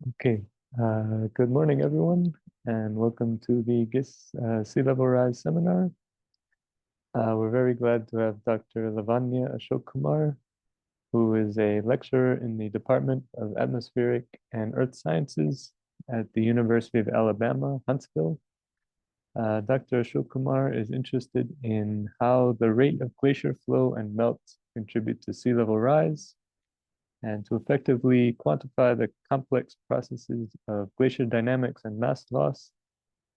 Okay, good morning, everyone, and welcome to the GIS Sea Level Rise seminar. We're very glad to have Dr. Lavanya Ashokkumar, who is a lecturer in the Department of Atmospheric and Earth Sciences at the University of Alabama, Huntsville. Dr. Ashokkumar is interested in how the rate of glacier flow and melt contribute to sea level rise, and to effectively quantify the complex processes of glacier dynamics and mass loss,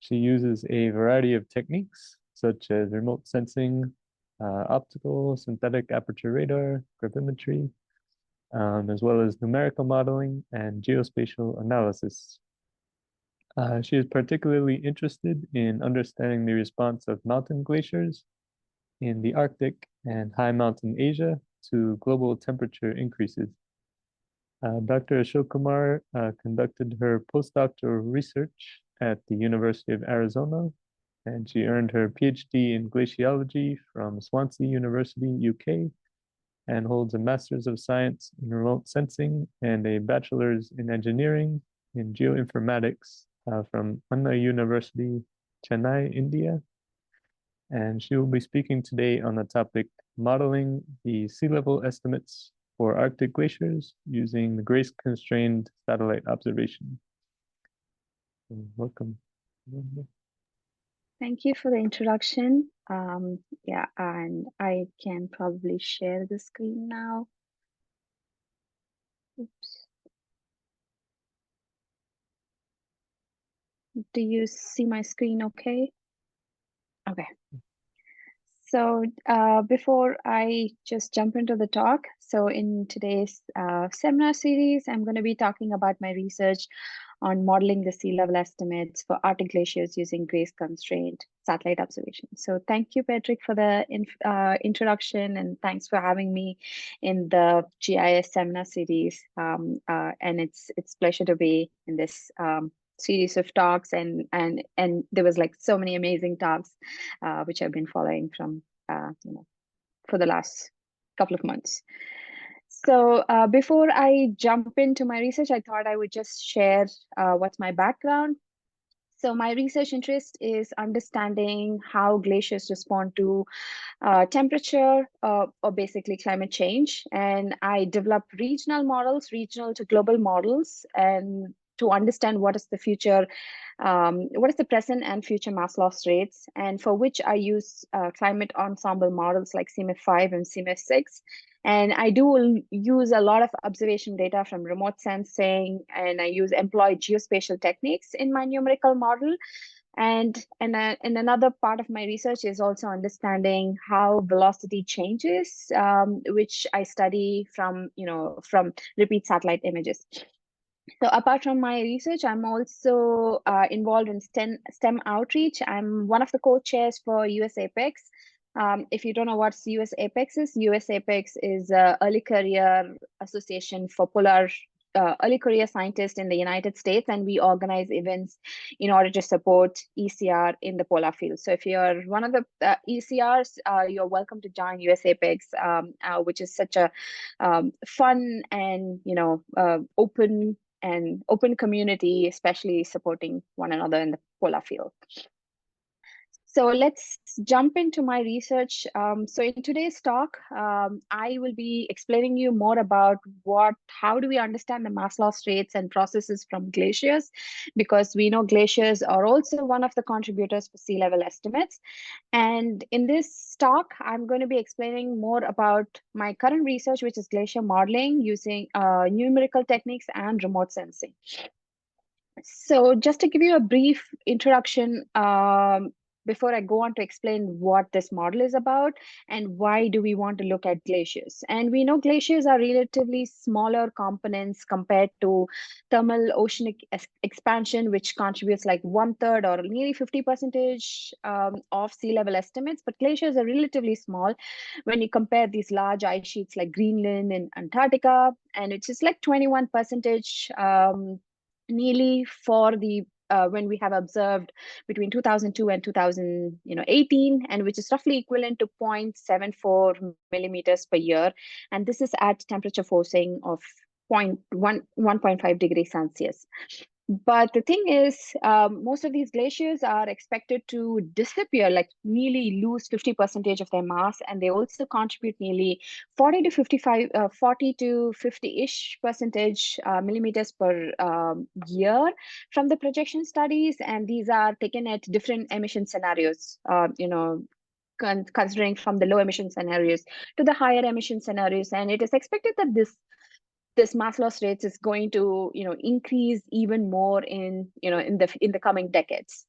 she uses a variety of techniques such as remote sensing, optical, synthetic aperture radar, gravimetry, as well as numerical modeling and geospatial analysis. She is particularly interested in understanding the response of mountain glaciers in the Arctic and high mountain Asia to global temperature increases. Dr. Ashokkumar conducted her postdoctoral research at the University of Arizona, and she earned her PhD in glaciology from Swansea University, UK, and holds a Master's of Science in Remote Sensing and a Bachelor's in Engineering in Geoinformatics from Anna University, Chennai, India. And she will be speaking today on the topic modeling the sea level estimates for Arctic glaciers using the grace-constrained satellite observation. Welcome. Thank you for the introduction. Yeah, and I can probably share the screen now. Oops. Do you see my screen okay? Okay. So before I just jump into the talk, so in today's seminar series, I'm going to be talking about my research on modeling the sea level estimates for Arctic glaciers using grace-constrained satellite observation. So thank you, Patrick, for the introduction, and thanks for having me in the GIS seminar series. And it's pleasure to be in this series of talks, and there was like so many amazing talks which I've been following from for the last couple of months. So before I jump into my research, I thought I would just share what's my background. So my research interest is understanding how glaciers respond to temperature or basically climate change. And I develop regional models, regional to global models, and to understand what is the future, what is the present and future mass loss rates, and for which I use climate ensemble models like CMF5 and CMF6. And I do use a lot of observation data from remote sensing, and I employ geospatial techniques in my numerical model. And another part of my research is also understanding how velocity changes, which I study from repeat satellite images. So apart from my research, I'm also involved in STEM outreach. I'm one of the co-chairs for US Apex. If you don't know what US Apex is, US Apex is Early Career Association for Polar early career scientists in the United States, and we organize events in order to support ECR in the polar field. So if you're one of the ECRs, you're welcome to join US Apex, which is such a fun and open community, especially supporting one another in the polar field. So let's jump into my research. So in today's talk, I will be explaining you more about how do we understand the mass loss rates and processes from glaciers, because we know glaciers are also one of the contributors for sea level estimates. And in this talk, I'm going to be explaining more about my current research, which is glacier modeling using numerical techniques and remote sensing. So just to give you a brief introduction, before I go on to explain what this model is about and why do we want to look at glaciers. And we know glaciers are relatively smaller components compared to thermal oceanic expansion, which contributes like 1/3 or nearly 50% of sea level estimates. But glaciers are relatively small when you compare these large ice sheets like Greenland and Antarctica, and it's just like 21%. Nearly for the when we have observed between 2002 and 2018, and which is roughly equivalent to 0.74 millimeters per year. And this is at temperature forcing of 1.5 degrees Celsius. But the thing is, most of these glaciers are expected to disappear, like nearly lose 50% of their mass, and they also contribute nearly 40 to 50-ish percentage millimeters per year from the projection studies. And these are taken at different emission scenarios, considering from the low emission scenarios to the higher emission scenarios. And it is expected that this mass loss rates is going to increase even more in in the coming decades.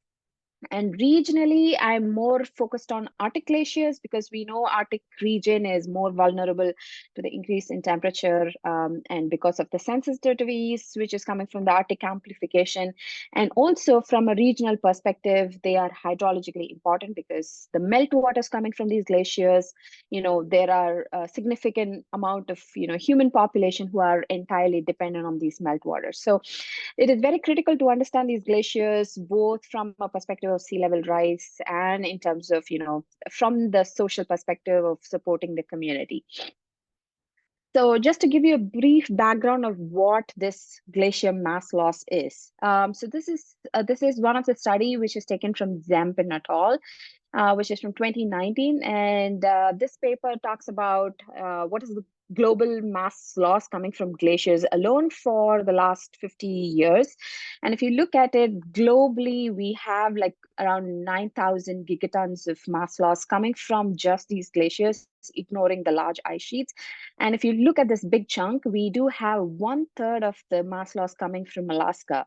And regionally, I'm more focused on Arctic glaciers because we know Arctic region is more vulnerable to the increase in temperature, and because of the sensitivities, which is coming from the Arctic amplification. And also from a regional perspective, they are hydrologically important because the meltwaters coming from these glaciers, there are a significant amount of, human population who are entirely dependent on these meltwaters. So it is very critical to understand these glaciers, both from a perspective of sea level rise and in terms of, from the social perspective of supporting the community. So just to give you a brief background of what this glacier mass loss is. So this is one of the study which is taken from Zempin et al., which is from 2019. And this paper talks about what is the global mass loss coming from glaciers alone for the last 50 years. And if you look at it globally, we have like around 9,000 gigatons of mass loss coming from just these glaciers, ignoring the large ice sheets. And if you look at this big chunk, we do have 1/3 of the mass loss coming from Alaska.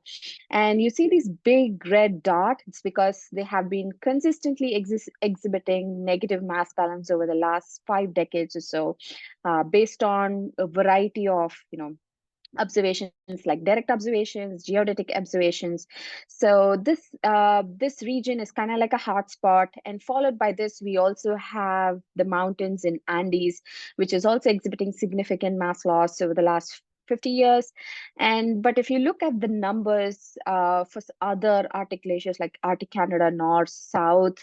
And you see these big red dots, it's because they have been consistently exhibiting negative mass balance over the last 5 decades or so, based on a variety of, observations like direct observations, geodetic observations. So this region is kind of like a hotspot, and followed by this, we also have the mountains in Andes, which is also exhibiting significant mass loss over the last 50 years. But if you look at the numbers for other Arctic glaciers like Arctic Canada North, South,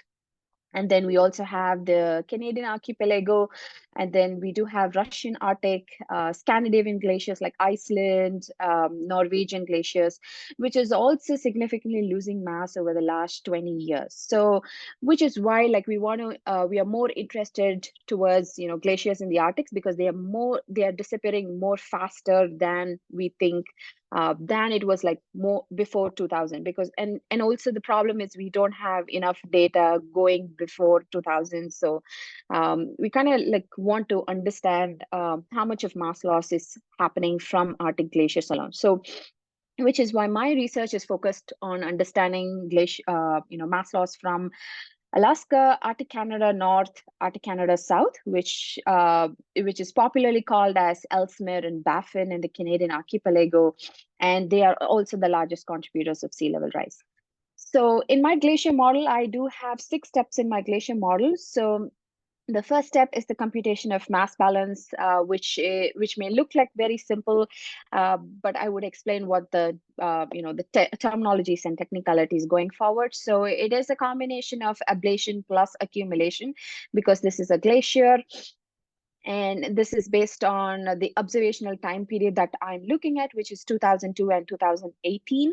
and then we also have the Canadian archipelago, and then we do have Russian Arctic, Scandinavian glaciers like Iceland, Norwegian glaciers, which is also significantly losing mass over the last 20 years. So, which is why, like, we are more interested towards, glaciers in the Arctic, because they are disappearing more faster than we think, than it was like more before 2000. Because and also the problem is we don't have enough data going before 2000. So we kind of like want to understand how much of mass loss is happening from Arctic glaciers alone. So which is why my research is focused on understanding mass loss from Alaska, Arctic Canada North, Arctic Canada South, which is popularly called as Ellesmere and Baffin in the Canadian archipelago, and they are also the largest contributors of sea level rise. So in my glacier model, I do have 6 steps in my glacier model. So the first step is the computation of mass balance, which may look like very simple, but I would explain what the terminologies and technicalities going forward. So it is a combination of ablation plus accumulation, because this is a glacier. And this is based on the observational time period that I'm looking at, which is 2002 and 2018.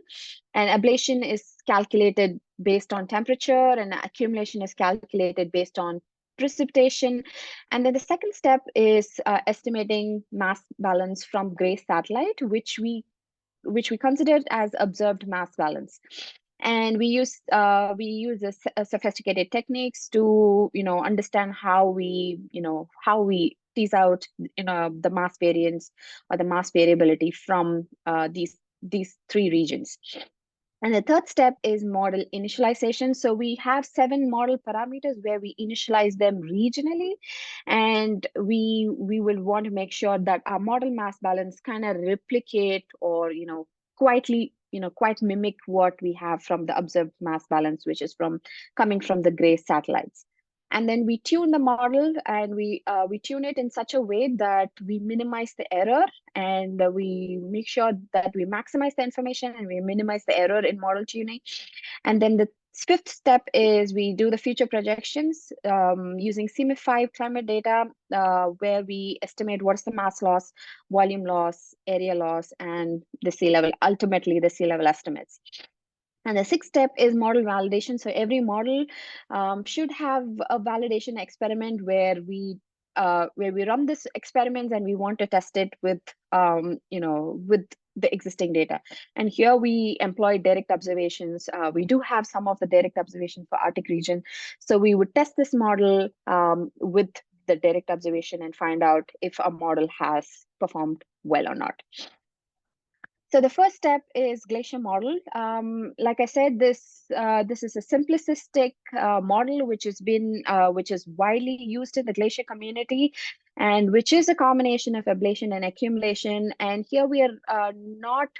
And ablation is calculated based on temperature, and accumulation is calculated based on precipitation. And then the second step is estimating mass balance from gray satellite, which we considered as observed mass balance. And we use sophisticated techniques to understand how we tease out the mass variance or the mass variability from these 3 regions. And the third step is model initialization. So we have 7 model parameters where we initialize them regionally, and we will want to make sure that our model mass balance kind of replicate or quite mimic what we have from the observed mass balance, which is coming from the gray satellites. And then we tune the model, and we tune it in such a way that we minimize the error, and we make sure that we maximize the information and we minimize the error in model tuning. And then the fifth step is we do the future projections using CMIP5 climate data, where we estimate what's the mass loss, volume loss, area loss, and the sea level, ultimately the sea level estimates. And the sixth step is model validation. So every model should have a validation experiment where we run this experiments and we want to test it with with the existing data. And here we employ direct observations. We do have some of the direct observation for Arctic region. So we would test this model with the direct observation and find out if a model has performed well or not. So the first step is glacier model. Like I said, this is a simplistic model which is widely used in the glacier community, and which is a combination of ablation and accumulation. And here we are not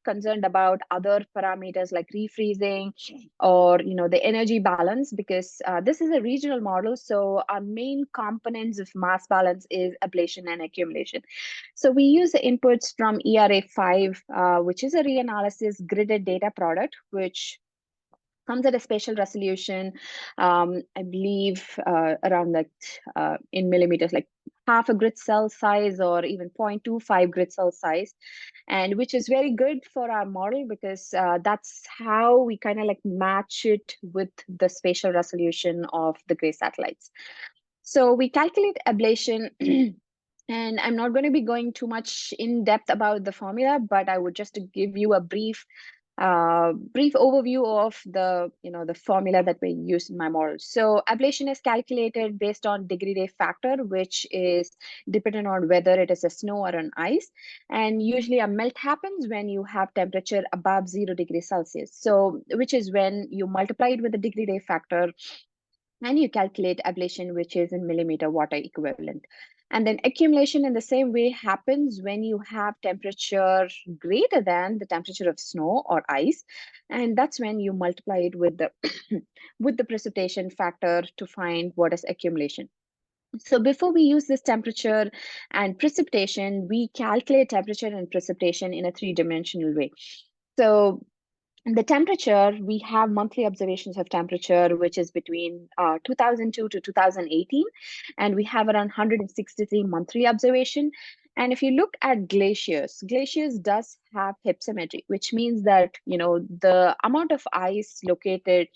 concerned about other parameters like refreezing or the energy balance, because this is a regional model. So our main components of mass balance is ablation and accumulation. So we use the inputs from ERA5, which is a reanalysis gridded data product, which comes at a spatial resolution, I believe around in millimeters, like half a grid cell size or even 0.25 grid cell size, and which is very good for our model because that's how we kind of like match it with the spatial resolution of the gray satellites. So we calculate ablation. And I'm not going to be going too much in depth about the formula, but I would just to give you a brief overview of the formula that we use in my model. So ablation is calculated based on degree day factor, which is dependent on whether it is a snow or an ice. And usually a melt happens when you have temperature above 0 degrees Celsius. So which is when you multiply it with the degree day factor and you calculate ablation, which is in millimeter water equivalent. And then accumulation in the same way happens when you have temperature greater than the temperature of snow or ice. And that's when you multiply it with the with the precipitation factor to find what is accumulation. So before we use this temperature and precipitation, we calculate temperature and precipitation in a three-dimensional way. So the temperature, we have monthly observations of temperature, which is between 2002 to 2018, and we have around 163 monthly observation. And if you look at glaciers does have hypsometry, which means that the amount of ice located,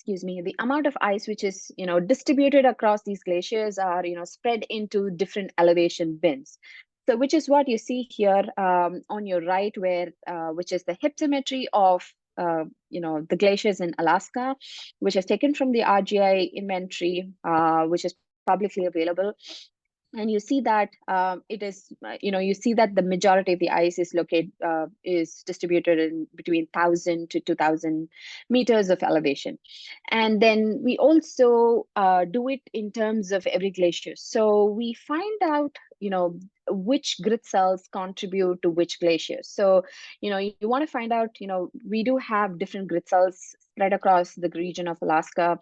the amount of ice which is distributed across these glaciers are spread into different elevation bins. So which is what you see here on your right, where which is the hypsometry of the glaciers in Alaska, which is taken from the RGI inventory, which is publicly available. And you see that it is, you see that the majority of the ice is is distributed in between 1,000 to 2,000 meters of elevation. And then we also do it in terms of every glacier. So we find out, which grid cells contribute to which glaciers. So, you want to find out, we do have different grid cells spread across the region of Alaska.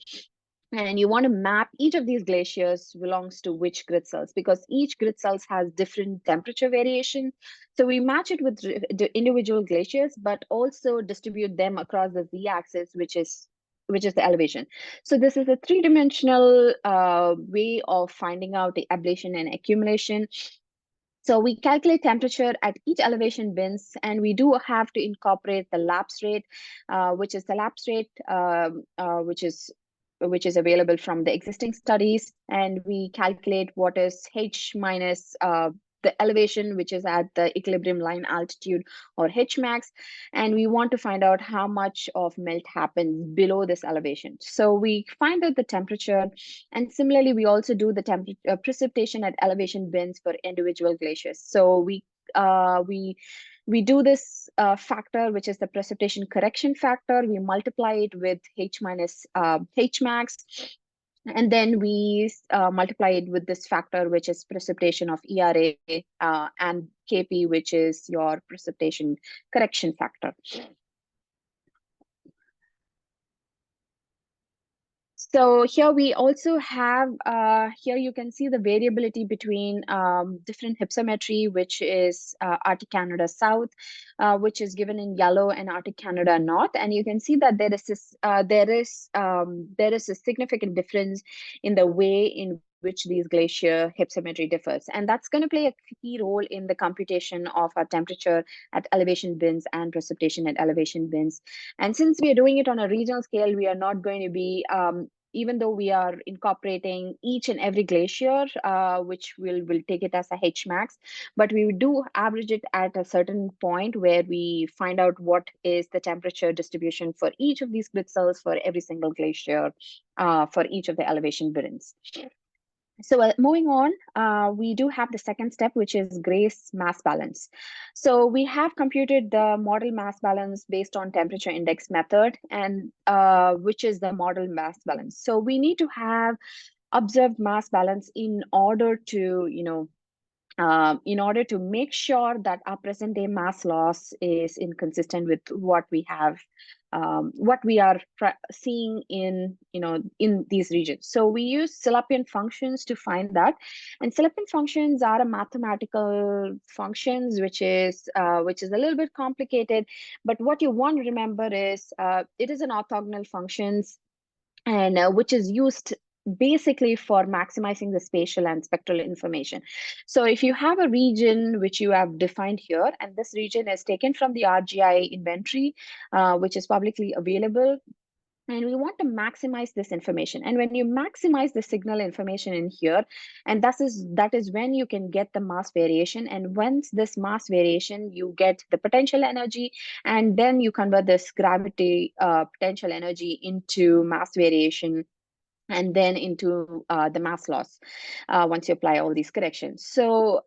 And you want to map each of these glaciers belongs to which grid cells, because each grid cells has different temperature variation. So we match it with the individual glaciers, but also distribute them across the z-axis, which is the elevation. So this is a three-dimensional way of finding out the ablation and accumulation. So we calculate temperature at each elevation bins, and we do have to incorporate the lapse rate, which is the lapse rate, which is available from the existing studies. And we calculate what is H minus the elevation, which is at the equilibrium line altitude, or H max. And we want to find out how much of melt happens below this elevation. So we find out the temperature. And similarly, we also do the precipitation at elevation bins for individual glaciers. So we do this factor, which is the precipitation correction factor. We multiply it with H minus H max. And then we multiply it with this factor, which is precipitation of ERA, and KP, which is your precipitation correction factor. So here we also have, here you can see the variability between different hypsometry, which is Arctic Canada South, which is given in yellow, and Arctic Canada North. And you can see that there is this, there is a significant difference in the way in which these glacier hypsometry differs. And that's going to play a key role in the computation of our temperature at elevation bins and precipitation at elevation bins. And since we are doing it on a regional scale, we are not going to be even though we are incorporating each and every glacier, which will take it as a H max, but we do average it at a certain point where we find out what is the temperature distribution for each of these grid cells for every single glacier for each of the elevation bins. So moving on, we do have the second step, which is Gray's mass balance. So we have computed the model mass balance based on temperature index method, and which is the model mass balance. So we need to have observed mass balance in order to, in order to make sure that our present day mass loss is inconsistent with what we have, what we are seeing in, in these regions. So we use Selepian functions to find that, and Selepian functions are a mathematical functions, which is a little bit complicated. But what you want to remember is it is an orthogonal functions, and which is used basically for maximizing the spatial and spectral information. So if you have a region which you have defined here, and this region is taken from the RGI inventory, which is publicly available, and we want to maximize this information. And when you maximize the signal information in here, and that is when you can get the mass variation. And once this mass variation, you get the potential energy, and then you convert this gravity potential energy into mass variation, and then into the mass loss once you apply all these corrections. So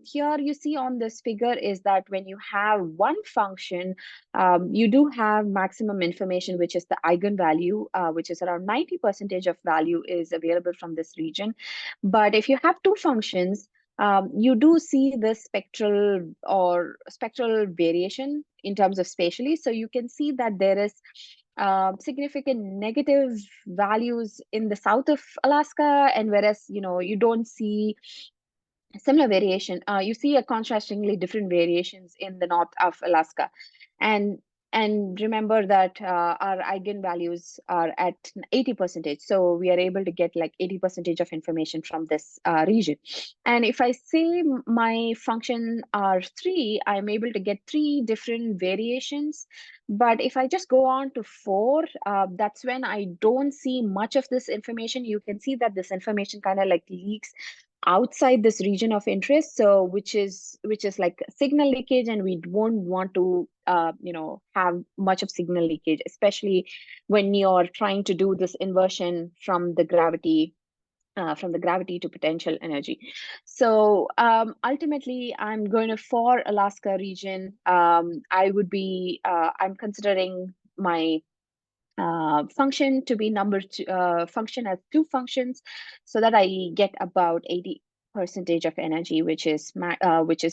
here you see on this figure is that when you have one function, you do have maximum information, which is the eigenvalue, which is around 90% of value is available from this region. But if you have two functions, you do see the spectral variation in terms of spatially. So you can see that there is significant negative values in the south of Alaska, and whereas you don't see similar variation, you see a contrastingly different variations in the north of Alaska. And remember that our eigenvalues are at 80%, so we are able to get like 80% of information from this region. And if I say my function R3, I'm able to get 3 different variations. But if I just go on to 4, that's when I don't see much of this information. You can see that this information kind of like leaks outside this region of interest, so which is like signal leakage, and we won't want to have much of signal leakage, especially when you're trying to do this inversion from the gravity to potential energy. So ultimately, I'm going to, for Alaska region, I would be I'm considering my function to be function as 2 functions, so that I get about 80% of energy, which is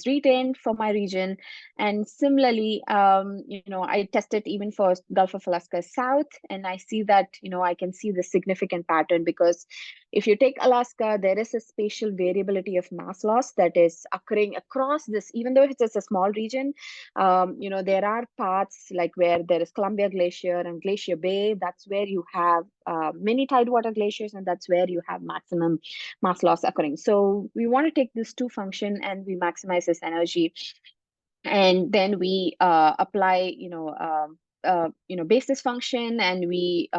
retained for my region. And similarly, I test it even for Gulf of Alaska South, and I see that I can see the significant pattern, because if you take Alaska, there is a spatial variability of mass loss that is occurring across this, even though it's just a small region. There are parts like where there is Columbia Glacier and Glacier Bay. That's where you have many tidewater glaciers, and that's where you have maximum mass loss occurring. So we want to take this 2 function and we maximize this energy, and then we apply basis function, and we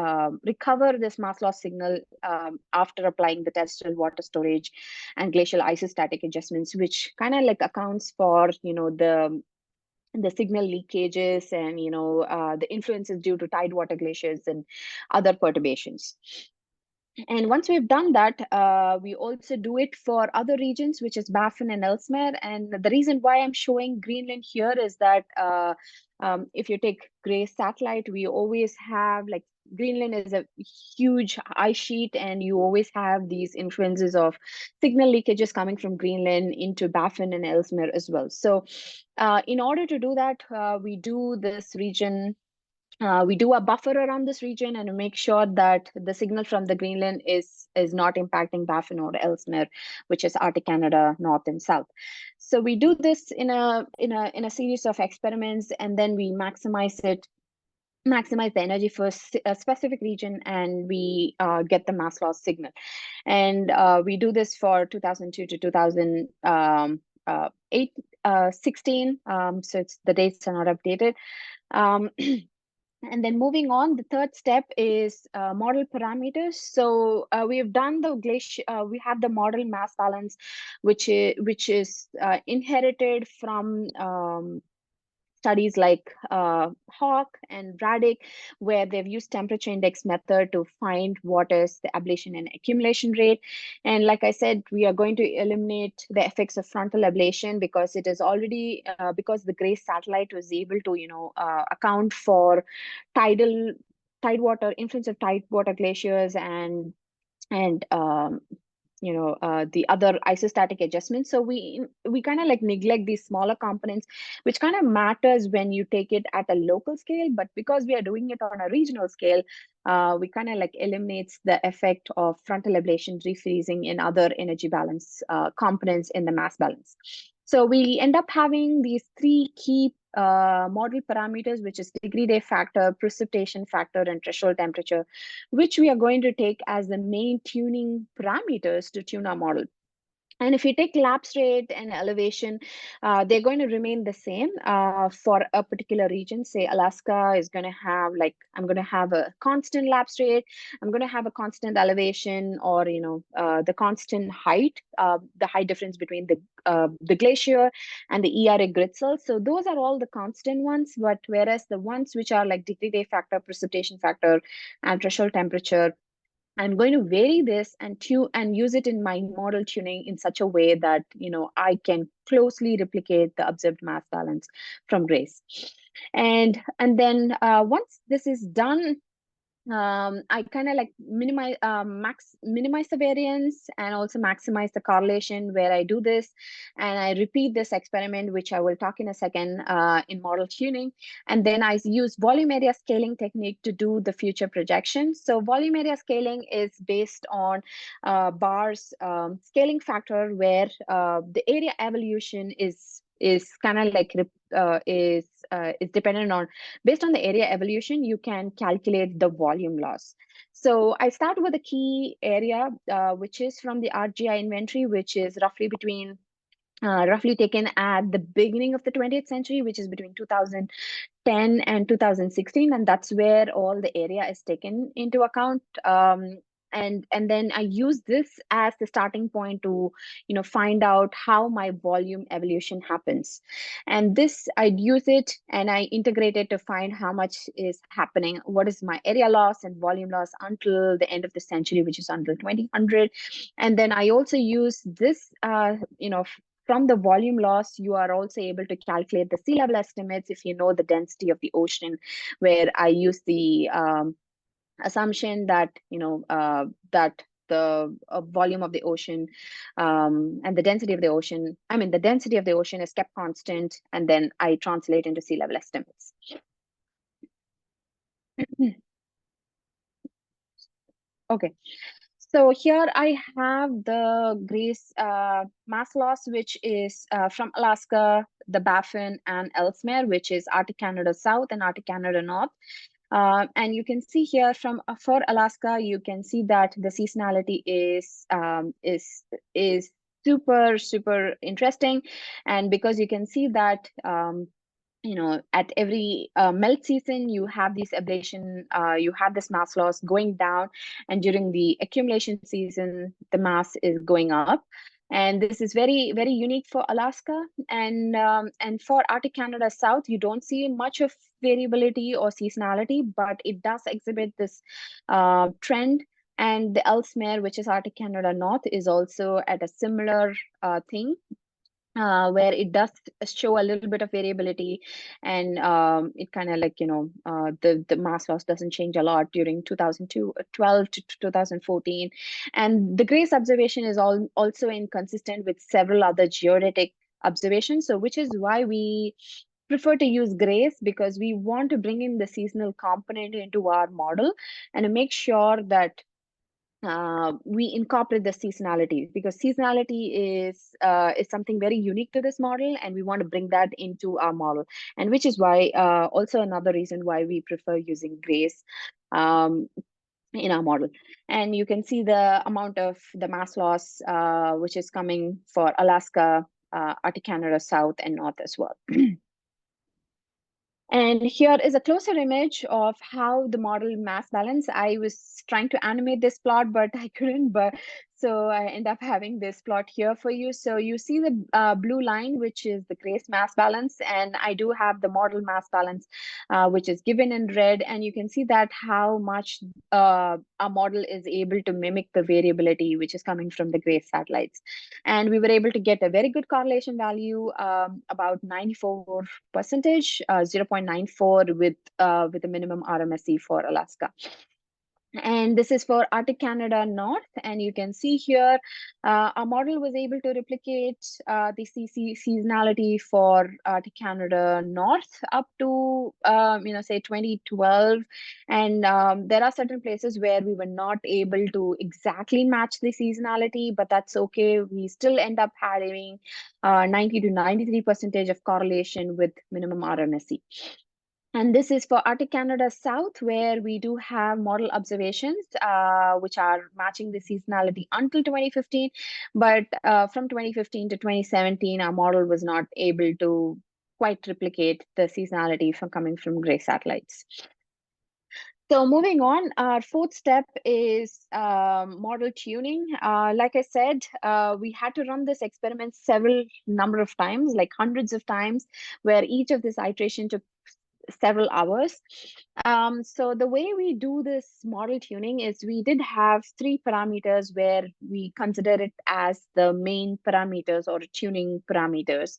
recover this mass loss signal after applying the terrestrial water storage and glacial isostatic adjustments, which kind of like accounts for the signal leakages and the influences due to tidewater glaciers and other perturbations. And once we've done that, we also do it for other regions, which is Baffin and Ellesmere. And the reason why I'm showing Greenland here is that if you take Gray satellite, we always have like Greenland is a huge ice sheet, and you always have these influences of signal leakages coming from Greenland into Baffin and Ellesmere as well. So in order to do that, we do this region We do a buffer around this region and make sure that the signal from the Greenland is not impacting Baffin or Ellesmere, which is Arctic Canada North and South. So we do this in a series of experiments, and then we maximize the energy for a specific region, and we get the mass loss signal. And we do this for 2002 to 2008, 16. So the dates are not updated. And then moving on, the third step is model parameters. So we have done the glacier. We have the model mass balance, which is inherited from studies like Hawk and Braddock, where they've used temperature index method to find what is the ablation and accumulation rate. And like I said, we are going to eliminate the effects of frontal ablation because it is already because the GRACE satellite was able to account for tidewater influence of tidewater glaciers and the other isostatic adjustments. So we kind of like neglect these smaller components, which kind of matters when you take it at a local scale, but because we are doing it on a regional scale, we kind of like eliminates the effect of frontal ablation refreezing and other energy balance components in the mass balance. So we end up having these three key model parameters, which is degree day factor, precipitation factor, and threshold temperature, which we are going to take as the main tuning parameters to tune our model. And if you take lapse rate and elevation, they're going to remain the same for a particular region. Say Alaska is going to have I'm going to have a constant lapse rate. I'm going to have a constant elevation, or the constant height, the height difference between the glacier and the ERA grid cells. So those are all the constant ones. But whereas the ones which are like degree day factor, precipitation factor, and threshold temperature, I'm going to vary this and use it in my model tuning in such a way that I can closely replicate the observed mass balance from GRACE. And then once this is done, I kind of like minimize the variance and also maximize the correlation where I do this, and I repeat this experiment, which I will talk in a second, in model tuning. And then I use volume area scaling technique to do the future projection. So volume area scaling is based on Barr's scaling factor, where the area evolution is kind of like is dependent on, based on the area evolution, you can calculate the volume loss. So I start with a key area, which is from the RGI inventory, which is roughly taken at the beginning of the 20th century, which is between 2010 and 2016, and that's where all the area is taken into account. And then I use this as the starting point to find out how my volume evolution happens. And this, I'd use it and I integrate it to find how much is happening, what is my area loss and volume loss until the end of the century, which is until 2000. And then I also use this from the volume loss, you are also able to calculate the sea level estimates if you know the density of the ocean, where I use the assumption that that the volume of the ocean and the density of the ocean, the density of the ocean is kept constant, and then I translate into sea level estimates. Okay. So here I have the GRACE mass loss, which is from Alaska, the Baffin, and Ellesmere, which is Arctic Canada South and Arctic Canada North. And you can see here for Alaska, you can see that the seasonality is super interesting, and because you can see that at every melt season, you have this ablation, you have this mass loss going down, and during the accumulation season, the mass is going up. And this is very, very unique for Alaska. And for Arctic Canada South, you don't see much of variability or seasonality, but it does exhibit this trend. And the Ellesmere, which is Arctic Canada North, is also at a similar thing. Where it does show a little bit of variability, and it kind of like the mass loss doesn't change a lot during 2012 to 2014. And the GRACE observation is also inconsistent with several other geodetic observations, so which is why we prefer to use grays because we want to bring in the seasonal component into our model and to make sure that we incorporate the seasonality, because seasonality is something very unique to this model, and we want to bring that into our model, and which is why also another reason why we prefer using grays in our model. And you can see the amount of the mass loss which is coming for Alaska, Arctic Canada South and North as well. And here is a closer image of how the model mass balance. I was trying to animate this plot, but I couldn't. But so I end up having this plot here for you. So you see the blue line, which is the grace mass balance. And I do have the model mass balance, which is given in red. And you can see that how much our model is able to mimic the variability, which is coming from the grace satellites. And we were able to get a very good correlation value, about 94%, 0.94 with a minimum RMSE for Alaska. And this is for Arctic Canada North. And you can see here, our model was able to replicate the seasonality for Arctic Canada North up to, say 2012. And there are certain places where we were not able to exactly match the seasonality, but that's okay. We still end up having 90 to 93% of correlation with minimum RMSE. And this is for Arctic Canada South, where we do have model observations, which are matching the seasonality until 2015. But from 2015 to 2017, our model was not able to quite replicate the seasonality from coming from gray satellites. So moving on, our fourth step is model tuning. Like I said, we had to run this experiment several number of times, like hundreds of times, where each of this iteration took several hours. So the way we do this model tuning is we did have 3 parameters where we consider it as the main parameters or tuning parameters,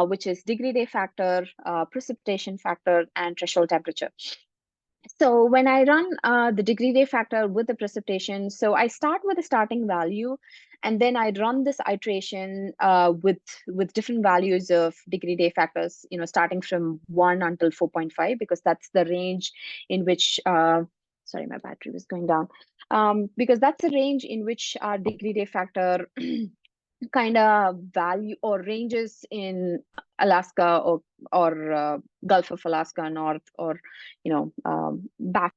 which is degree day factor, precipitation factor, and threshold temperature. So when I run the degree day factor with the precipitation, so I start with a starting value, and then I run this iteration with different values of degree day factors, starting from 1 until 4.5, because that's the range in which, sorry, my battery was going down, because that's the range in which our degree day factor kind of value or ranges in Alaska or Gulf of Alaska North, or Baffin.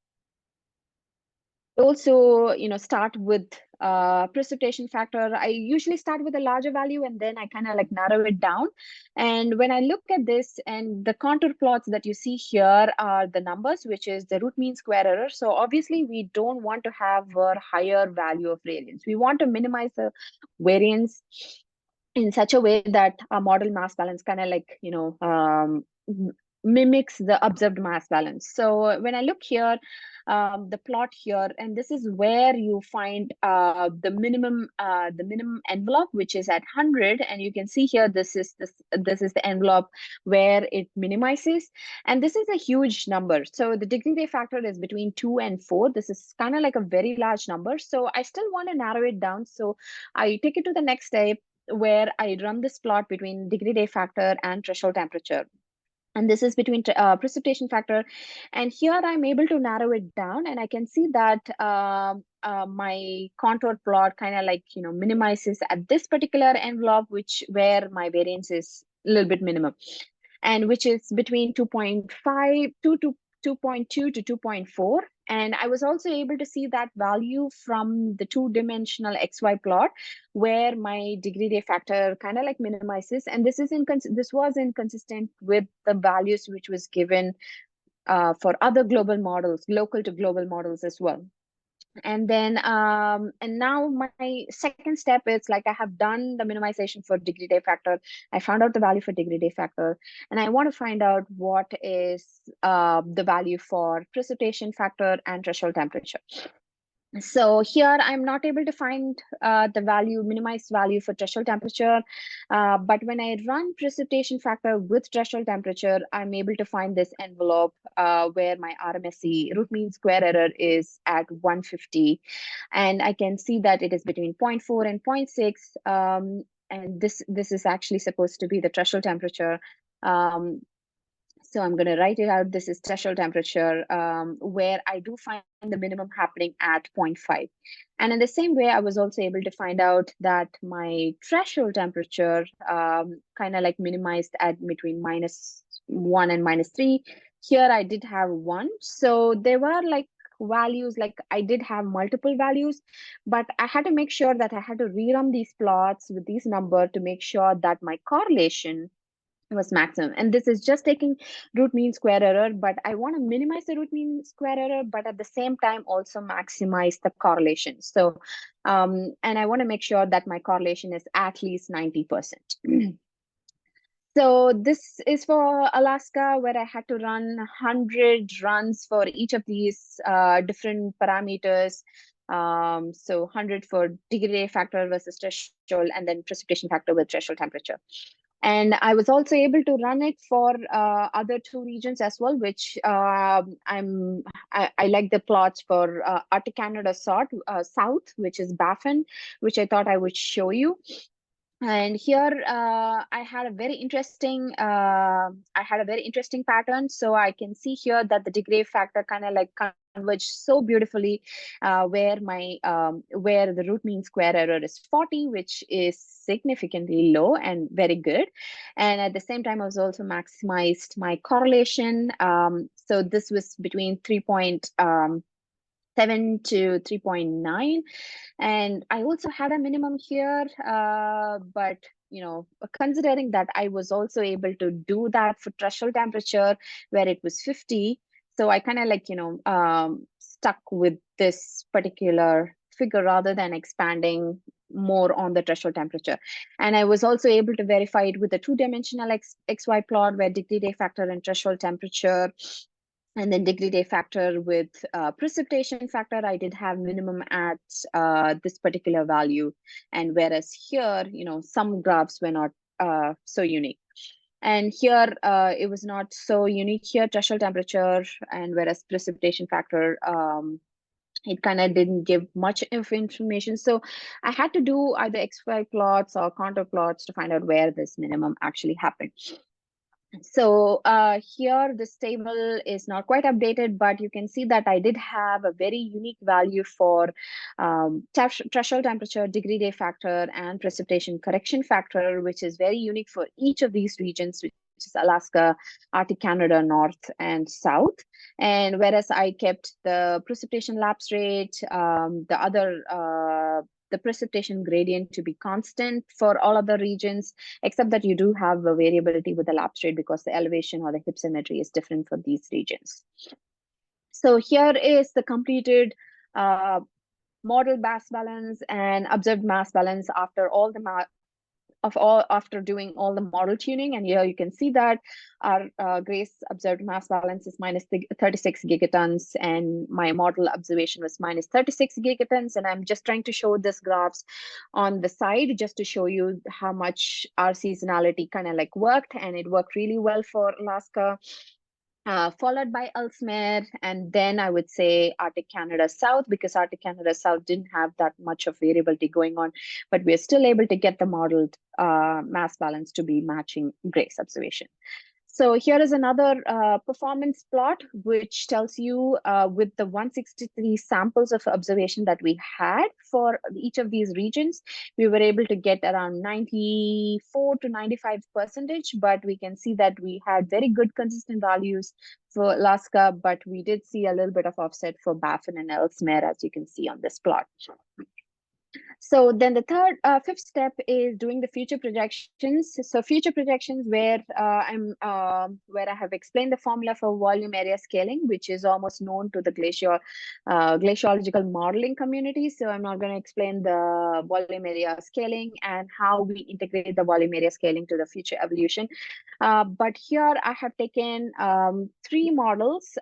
Also, start with precipitation factor. I usually start with a larger value, and then I kind of like narrow it down. And when I look at this, and the contour plots that you see here are the numbers, which is the root mean square error. So obviously we don't want to have a higher value of variance. We want to minimize the variance in such a way that our model mass balance kind of like, mimics the observed mass balance. So when I look here, the plot here, and this is where you find the minimum envelope, which is at 100, and you can see here this is the envelope where it minimizes, and this is a huge number. So the degree day factor is between 2 and 4. This is kind of like a very large number. So I still want to narrow it down. So I take it to the next step, where I run this plot between degree day factor and threshold temperature. And this is between precipitation factor. And here I'm able to narrow it down, and I can see that my contour plot kind of like, minimizes at this particular envelope, where my variance is a little bit minimum, and which is between 2.5 to 2.2 to 2.4. And I was also able to see that value from the 2-dimensional XY plot, where my degree day factor kind of like minimizes. And this was inconsistent with the values which was given for other global models, local to global models as well. And then and now my second step is like, I have done the minimization for degree day factor. I found out the value for degree day factor, and I want to find out what is the value for precipitation factor and threshold temperature. So here I'm not able to find the minimized value for threshold temperature, but when I run precipitation factor with threshold temperature, I'm able to find this envelope where my RMSE, root mean square error, is at 150, and I can see that it is between 0.4 and 0.6, and this is actually supposed to be the threshold temperature. So I'm going to write it out. This is threshold temperature, where I do find the minimum happening at 0.5. And in the same way, I was also able to find out that my threshold temperature kind of like minimized at between -1 and -3. Here I did have 1. So there were like values, like I did have multiple values, but I had to make sure that I had to rerun these plots with these numbers to make sure that my correlation was maximum. And this is just taking root mean square error, but I want to minimize the root mean square error, but at the same time also maximize the correlation. So and I want to make sure that my correlation is at least 90%. So this is for Alaska, where I had to run 100 runs for each of these different parameters. So 100 for degree factor versus threshold, and then precipitation factor with threshold temperature. And I was also able to run it for other 2 regions as well, which I like the plots for Arctic Canada South, which is Baffin, which I thought I would show you. And here I had a very interesting pattern. So I can see here that the degree factor kind of like converged so beautifully, where the root mean square error is 40, which is significantly low and very good. And at the same time, I was also maximized my correlation. So this was between 3.7 to 3.9. And I also had a minimum here, but considering that I was also able to do that for threshold temperature where it was 50, so I kind of like stuck with this particular figure rather than expanding more on the threshold temperature. And I was also able to verify it with a 2-dimensional XY plot where degree day factor and threshold temperature, and then degree day factor with precipitation factor, I did have minimum at this particular value. And whereas here, some graphs were not so unique. And here, it was not so unique here, threshold temperature, and whereas precipitation factor, it kind of didn't give much of information. So I had to do either XY plots or contour plots to find out where this minimum actually happened. So here this table is not quite updated, but you can see that I did have a very unique value for threshold temperature, degree day factor, and precipitation correction factor, which is very unique for each of these regions, which is Alaska, Arctic Canada, North and South. And whereas I kept the precipitation lapse rate, the precipitation gradient to be constant for all other regions, except that you do have a variability with the lapse rate because the elevation or the hypsometry is different for these regions. So here is the completed model mass balance and observed mass balance after after doing all the model tuning. And here you can see that our GRACE observed mass balance is -36 gigatons, and my model observation was -36 gigatons. And I'm just trying to show this graphs on the side just to show you how much our seasonality kind of like worked, and it worked really well for Alaska. Followed by Ellesmere, and then I would say Arctic Canada South, because Arctic Canada South didn't have that much of variability going on, but we're still able to get the modeled mass balance to be matching GRACE observation. So here is another performance plot, which tells you with the 163 samples of observation that we had for each of these regions, we were able to get around 94 to 95%, but we can see that we had very good consistent values for Alaska, but we did see a little bit of offset for Baffin and Ellesmere, as you can see on this plot. So then the fifth step is doing the future projections. So future projections where where I have explained the formula for volume area scaling, which is almost known to the glaciological modeling community. So I'm not going to explain the volume area scaling and how we integrate the volume area scaling to the future evolution. But here I have taken 3 models,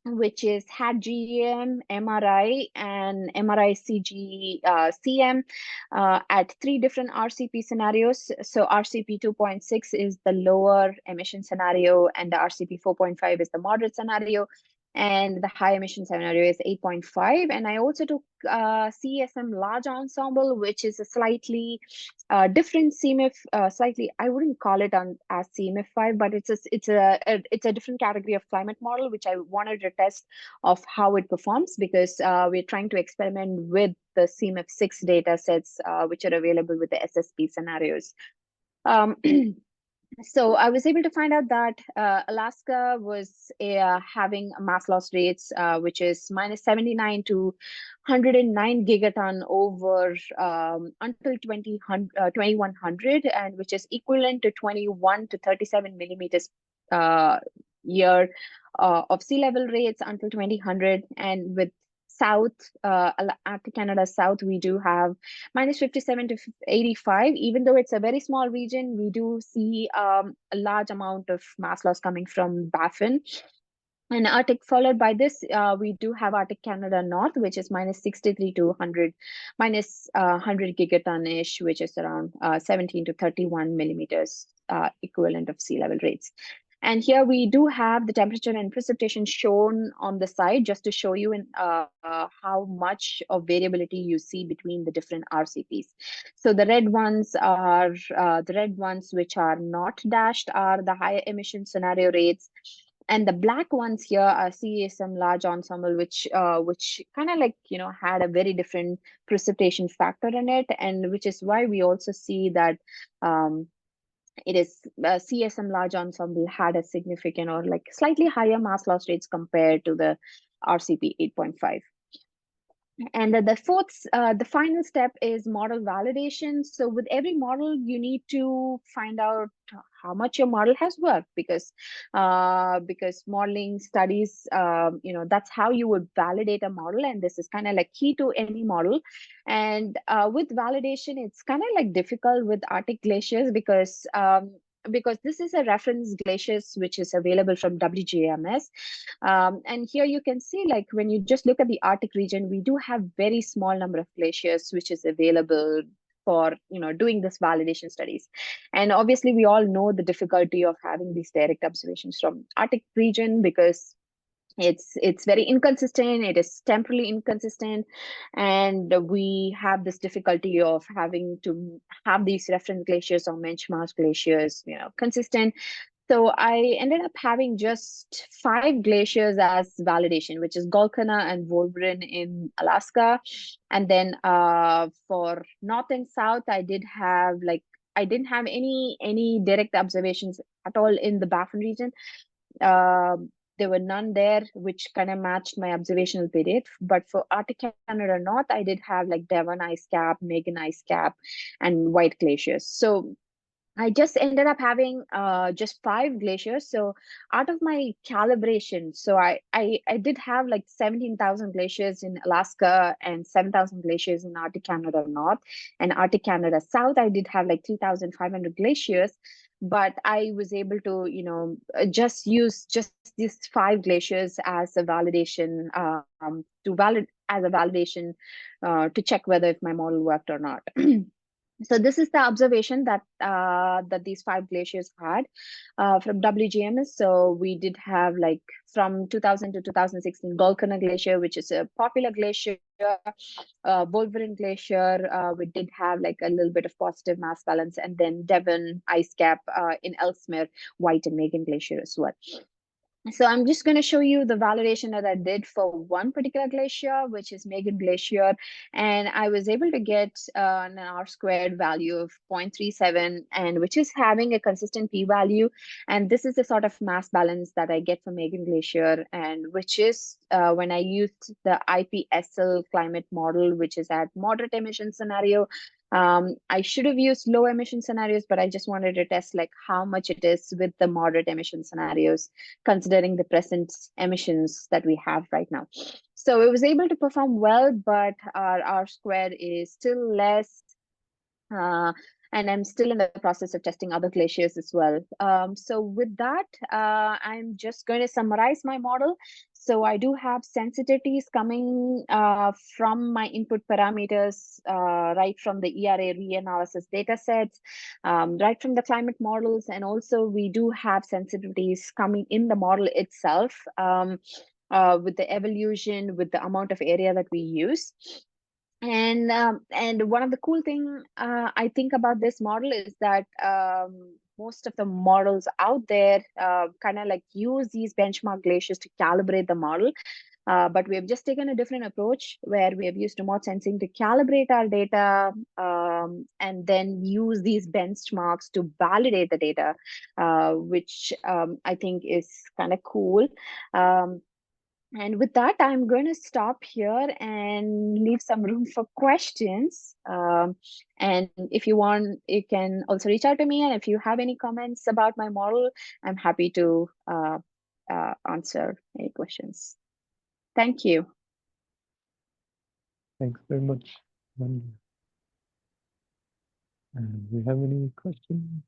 which is HAT-GEM, MRI, and MRI-CG CM at 3 different RCP scenarios. So RCP 2.6 is the lower emission scenario, and the RCP 4.5 is the moderate scenario. and the high emission scenario is 8.5. And I also took CSM large ensemble, which is a slightly different CMF, slightly, I wouldn't call it as CMF5, but it's a different category of climate model, which I wanted to test of how it performs, because we're trying to experiment with the CMF6 data sets, which are available with the SSP scenarios. So I was able to find out that Alaska was having mass loss rates, which is minus 79 to 109 gigaton over until 2100, and which is equivalent to 21 to 37 millimeters year of sea level rates until 2000. And with South, Arctic Canada South, we do have minus 57 to 85. Even though it's a very small region, we do see a large amount of mass loss coming from Baffin. And Arctic, followed by this, we do have Arctic Canada North, which is minus 63 to 100, minus 100 gigaton-ish, which is around 17 to 31 millimeters equivalent of sea level rates. And here we do have the temperature and precipitation shown on the side, just to show you how much of variability you see between the different RCPs. So the red ones which are not dashed are the higher emission scenario rates. And the black ones here are CSM large ensemble, which kind of like, had a very different precipitation factor in it, and which is why we also see that it is CSM large ensemble had a significant or like slightly higher mass loss rates compared to the RCP 8.5. And the final step is model validation. So with every model, you need to find out how much your model has worked, because modeling studies, that's how you would validate a model, and this is kind of like key to any model. And with validation, it's kind of like difficult with Arctic glaciers, because this is a reference glaciers which is available from WGMS. And here you can see, like, when you just look at the Arctic region, we do have very small number of glaciers which is available for doing this validation studies. And obviously we all know the difficulty of having these direct observations from Arctic region, because it's very inconsistent, it is temporally inconsistent, and we have this difficulty of having to have these reference glaciers or benchmark glaciers consistent. So I ended up having just 5 glaciers as validation, which is Golconda and Wolverine in Alaska. And then for North and South, I didn't have any direct observations at all in the Baffin region. There were none there, which kind of matched my observational period. But for Arctic Canada North, I did have like Devon ice cap, Megan ice cap, and White glaciers. So I just ended up having just 5 glaciers. So out of my calibration, so I did have like 17,000 glaciers in Alaska and 7,000 glaciers in Arctic Canada North, and Arctic Canada South. I did have like 3,500 glaciers, but I was able to just use just these 5 glaciers as a validation to check whether if my model worked or not. So this is the observation that these 5 glaciers had from WGMS. So we did have, like, from 2000 to 2016, Golconda Glacier, which is a popular glacier, Wolverine Glacier, we did have like a little bit of positive mass balance, and then Devon ice cap in Ellesmere, White and Megan Glacier as well. So I'm just going to show you the validation that I did for one particular glacier, which is Megan Glacier. And I was able to get an R-squared value of 0.37, and which is having a consistent p-value. And this is the sort of mass balance that I get for Megan Glacier, and which is when I used the IPSL climate model, which is at moderate emission scenario. I should have used low emission scenarios, but I just wanted to test like how much it is with the moderate emission scenarios, considering the present emissions that we have right now. So it was able to perform well, but our R-squared is still less. And I'm still in the process of testing other glaciers as well. So with that, I'm just going to summarize my model. So I do have sensitivities coming from my input parameters, right from the ERA reanalysis data sets, right from the climate models, and also we do have sensitivities coming in the model itself. with the evolution, with the amount of area that we use. And one of the cool thing I think about this model is that most of the models out there kind of like use these benchmark glaciers to calibrate the model. But we have just taken a different approach where we have used remote sensing to calibrate our data, and then use these benchmarks to validate the data, which I think is kind of cool. And with that, I'm going to stop here and leave some room for questions. And if you want, you can also reach out to me. And if you have any comments about my model, I'm happy to answer any questions. Thank you. Thanks very much, Lavanya. Do we have any questions?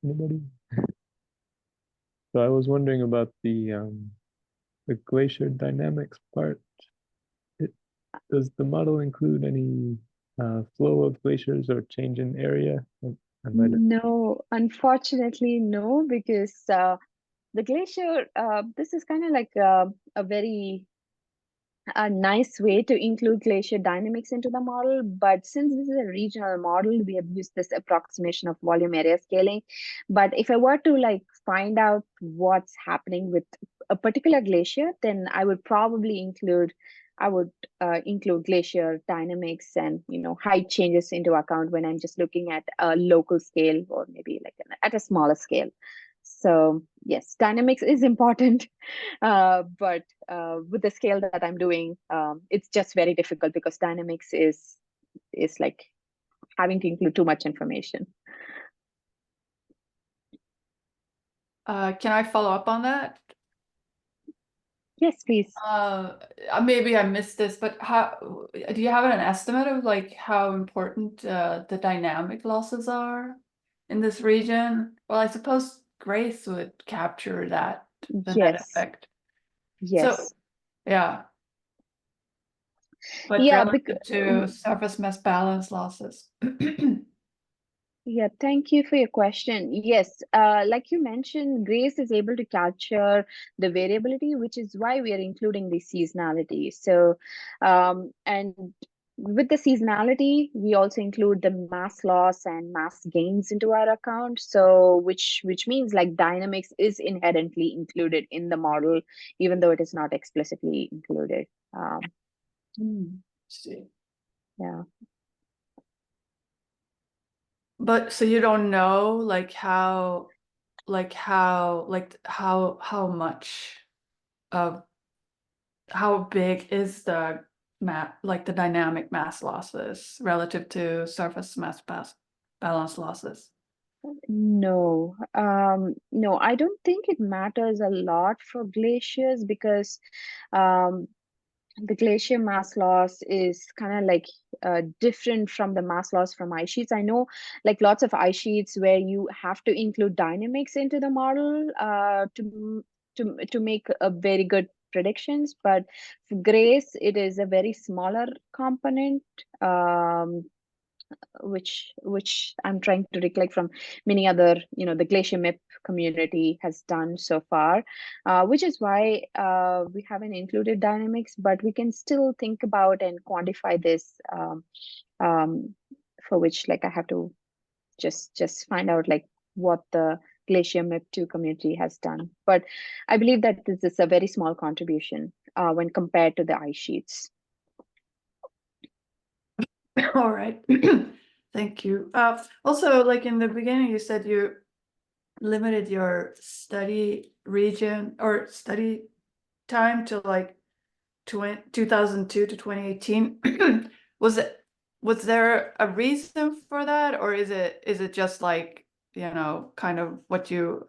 Anybody? So I was wondering about the glacier dynamics part. Does the model include any flow of glaciers or change in area? No, unfortunately, no, because the glacier, this is kind of like a very nice way to include glacier dynamics into the model. But since this is a regional model, we have used this approximation of volume area scaling. But if I were to like find out what's happening with a particular glacier, then I would probably include glacier dynamics and height changes into account when I'm just looking at a local scale, or maybe like at a smaller scale. So yes, dynamics is important, but with the scale that I'm doing, it's just very difficult because dynamics is like having to include too much information. Can I follow up on that? Yes, please. Maybe I missed this, but how do you have an estimate of like how important the dynamic losses are in this region? Well, I suppose Grace would capture that, the net Yes. effect. Yes. So, yeah. But Yeah, relative to surface mass balance losses. Yeah, thank you for your question. Yes, like you mentioned, Grace is able to capture the variability, which is why we are including the seasonality. So, and with the seasonality, we also include the mass loss and mass gains into our account. So, which means like dynamics is inherently included in the model, even though it is not explicitly included. See. Yeah. But so you don't know like how much of how big is the the dynamic mass losses relative to surface mass balance losses? No, no, I don't think it matters a lot for glaciers because the glacier mass loss is kind of like different from the mass loss from ice sheets. I know like lots of ice sheets where you have to include dynamics into the model to make a very good predictions, but for Grace, it is a very smaller component. Which I'm trying to recollect from many other, the Glacier MIP community has done so far, which is why we haven't included dynamics, but we can still think about and quantify this, for which like I have to just find out like what the Glacier MIP2 community has done. But I believe that this is a very small contribution when compared to the ice sheets. All right. Thank you. Also, like in the beginning, you said you limited your study region or study time to like 2002 to 2018. Was there a reason for that, or is it just like, kind of what you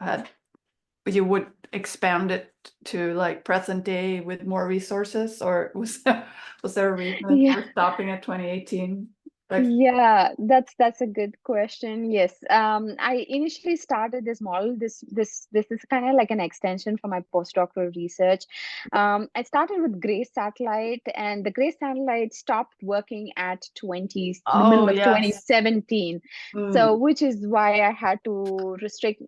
would expand it to like present day with more resources, or was there a reason for stopping at 2018? Like, Yeah, that's a good question. Yes. I initially started this model. This is kind of like an extension for my postdoctoral research. I started with Grace satellite, and the Grace satellite stopped working at the middle oh of yes. 2017. So, which is why I had to restrict,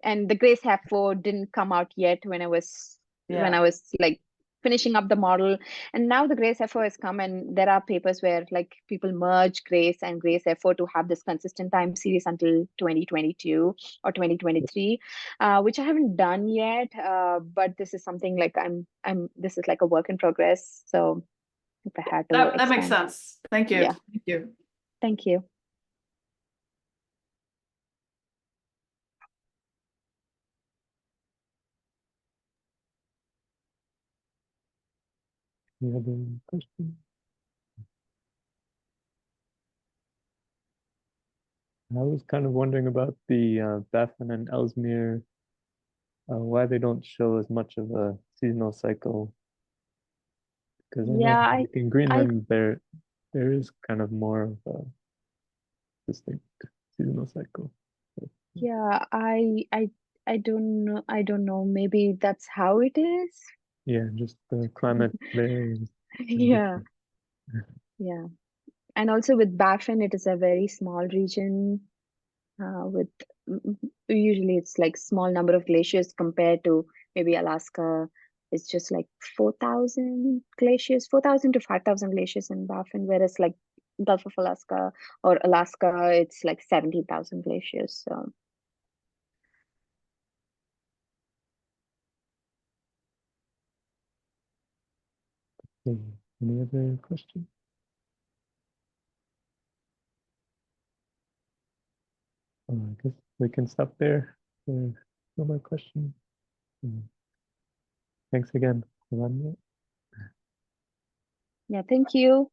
and the Grace F4 didn't come out yet when Yeah. I was like finishing up the model. And now the Grace FO has come, and there are papers where like people merge Grace and Grace FO to have this consistent time series until 2022 or 2023, which I haven't done yet. But this is something like this is like a work in progress. So if I had to That makes expand, sense. Thank you. yeah, Thank you. thank you. Any other questions? I was kind of wondering about the Baffin and Ellesmere, why they don't show as much of a seasonal cycle. Because I know Yeah, like in Greenland there is kind of more of a distinct seasonal cycle. yeah, I don't know. I don't know. Maybe that's how it is. Yeah, just the climate there is Yeah, different. yeah. And also with Baffin, it is a very small region. With usually it's like small number of glaciers compared to maybe Alaska. It's just like 4,000 glaciers, 4,000 to 5,000 glaciers in Baffin, whereas like Gulf of Alaska or Alaska, it's like 17,000 glaciers. So Any other questions? I guess we can stop there. No more questions. Thanks again, Lavanya. yeah, thank you.